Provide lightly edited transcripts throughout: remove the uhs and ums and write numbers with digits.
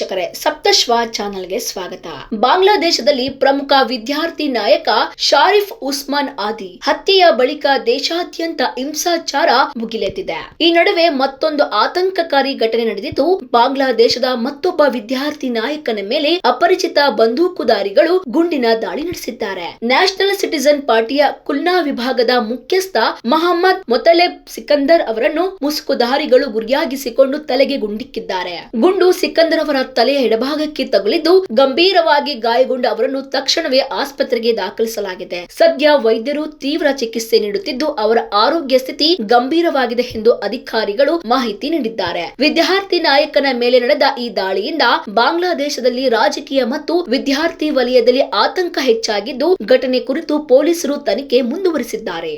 ವೀಕ್ಷಕರೇ, ಸಪ್ತಶ್ವ ಚಾನೆಲ್ಗೆ ಸ್ವಾಗತ. ಬಾಂಗ್ಲಾದೇಶದಲ್ಲಿ ಪ್ರಮುಖ ವಿದ್ಯಾರ್ಥಿ ನಾಯಕ ಶಾರಿಫ್ ಉಸ್ಮಾನ್ ಆದಿ ಹತ್ಯೆಯ ಬಳಿಕ ದೇಶಾದ್ಯಂತ ಹಿಂಸಾಚಾರ ಮುಗಿಲೆದ್ದಿದೆ. ಈ ನಡುವೆ ಮತ್ತೊಂದು ಆತಂಕಕಾರಿ ಘಟನೆ ನಡೆದಿದ್ದು, ಬಾಂಗ್ಲಾದೇಶದ ಮತ್ತೊಬ್ಬ ವಿದ್ಯಾರ್ಥಿ ನಾಯಕನ ಮೇಲೆ ಅಪರಿಚಿತ ಬಂದೂಕುದಾರಿಗಳು ಗುಂಡಿನ ದಾಳಿ ನಡೆಸಿದ್ದಾರೆ. ನ್ಯಾಷನಲ್ ಸಿಟಿಜನ್ ಪಾರ್ಟಿಯ ಕುಲ್ನಾ ವಿಭಾಗದ ಮುಖ್ಯಸ್ಥ ಮೊಹಮ್ಮದ್ ಮೊತಲೆಬ್ ಸಿಕಂದರ್ ಅವರನ್ನು ಮುಸುಕುಧಾರಿಗಳು ಗುರಿಯಾಗಿಸಿಕೊಂಡು ತಲೆಗೆ ಗುಂಡಿಕ್ಕಿದ್ದಾರೆ. ಗುಂಡು ಸಿಕಂದರ್ ಅವರ ತಲೆಯ ಎಡಭಾಗಕ್ಕೆ ತಗುಲಿದ್ದು ಗಂಭೀರವಾಗಿ ಗಾಯಗೊಂಡ ಅವರನ್ನು ತಕ್ಷಣವೇ ಆಸ್ಪತ್ರೆಗೆ ದಾಖಲಿಸಲಾಗಿದೆ. ಸದ್ಯ ವೈದ್ಯರು ತೀವ್ರ ಚಿಕಿತ್ಸೆ ನೀಡುತ್ತಿದ್ದು ಅವರ ಆರೋಗ್ಯ ಸ್ಥಿತಿ ಗಂಭೀರವಾಗಿದೆ ಎಂದು ಅಧಿಕಾರಿಗಳು ಮಾಹಿತಿ ನೀಡಿದ್ದಾರೆ. ವಿದ್ಯಾರ್ಥಿ ನಾಯಕನ ಮೇಲೆ ನಡೆದ ಈ ದಾಳಿಯಿಂದ ಬಾಂಗ್ಲಾದೇಶದಲ್ಲಿ ರಾಜಕೀಯ ಮತ್ತು ವಿದ್ಯಾರ್ಥಿ ವಲಯದಲ್ಲಿ ಆತಂಕ ಹೆಚ್ಚಾಗಿದ್ದು, ಘಟನೆ ಕುರಿತು ಪೊಲೀಸರು ತನಿಖೆ ಮುಂದುವರಿಸಿದ್ದಾರೆ.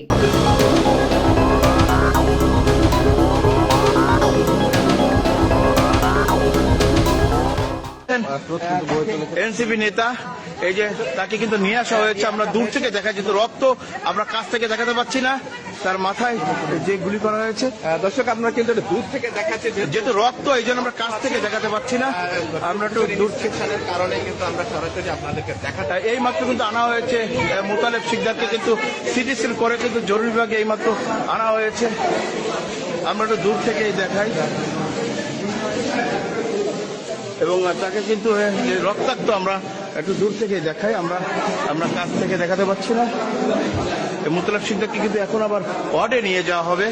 এনসিপি নেতা এই যে তাকে কিন্তু নিয়ে আসা হয়েছে, আমরা দূর থেকে দেখা যেত, রক্ত আমরা কাছ থেকে দেখাতে পাচ্ছি না, তার মাথায় যে গুলি করা হয়েছে। দর্শক আমরা কিন্তু দূর থেকে দেখাচ্ছি, যেহেতু রক্ত এই জন্য আমরা কাছ থেকে দেখাতে পাচ্ছি না, আমরা একটু দূর সেকশনের কারণে কিন্তু আমরা সরাসরি আপনাদেরকে দেখাতে। এই মাত্র কিন্তু আনা হয়েছে মোতালেব সিকদারকে, কিন্তু সিটি স্ক্যান করে কিন্তু জরুরি বিভাগে এই মাত্র আনা হয়েছে। আমরা একটু দূর থেকেই দেখাই এবং তাকে কিন্তু রক্তাক্ত আমরা একটু দূর থেকে দেখাই, আমরা কাছ থেকে দেখাতে পাচ্ছি না। মোতালেব সিকদারকে কিন্তু এখন আবার ওয়ার্ডে নিয়ে যাওয়া হবে।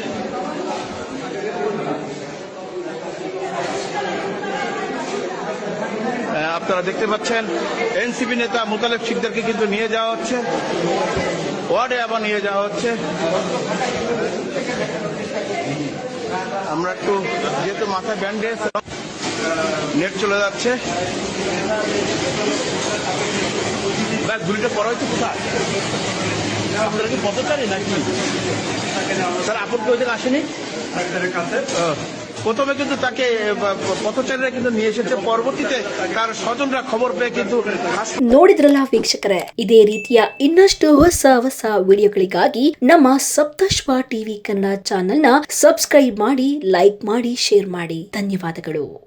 আপনারা দেখতে পাচ্ছেন এনসিপি নেতা মোতালেব সিকদারকে কিন্তু নিয়ে যাওয়া হচ্ছে, ওয়ার্ডে আবার নিয়ে যাওয়া হচ্ছে। আমরা একটু যেহেতু মাথায় ব্যান্ডেজ, নেট চলে যাচ্ছে। গুলিটা পড়া হয়েছে কোথায়? আপনারা কি পথচারী নাকি স্যার? আপনি ওই থেকে আসেনি? প্রথমে কিন্তু তাকে পথচারীরা কিন্তু নিয়ে এসেছে, পরবর্তীতে তার স্বজনরা খবর পেয়ে কিন্তু ನೋಡಿದ್ರಲ್ಲ ವೀಕ್ಷಕರೇ, ಇದೇ ರೀತಿಯ ಇನ್ನಷ್ಟು ಹೊಸ ವಿಡಿಯೋಗಳಿಗಾಗಿ ನಮ್ಮ ಸಪ್ತಶ್ವ ಟಿವಿ ಕನ್ನಡ ಚಾನೆಲ್ನ ಸಬ್ಸ್ಕ್ರೈಬ್ ಮಾಡಿ, ಲೈಕ್ ಮಾಡಿ, ಶೇರ್ ಮಾಡಿ. ಧನ್ಯವಾದಗಳು.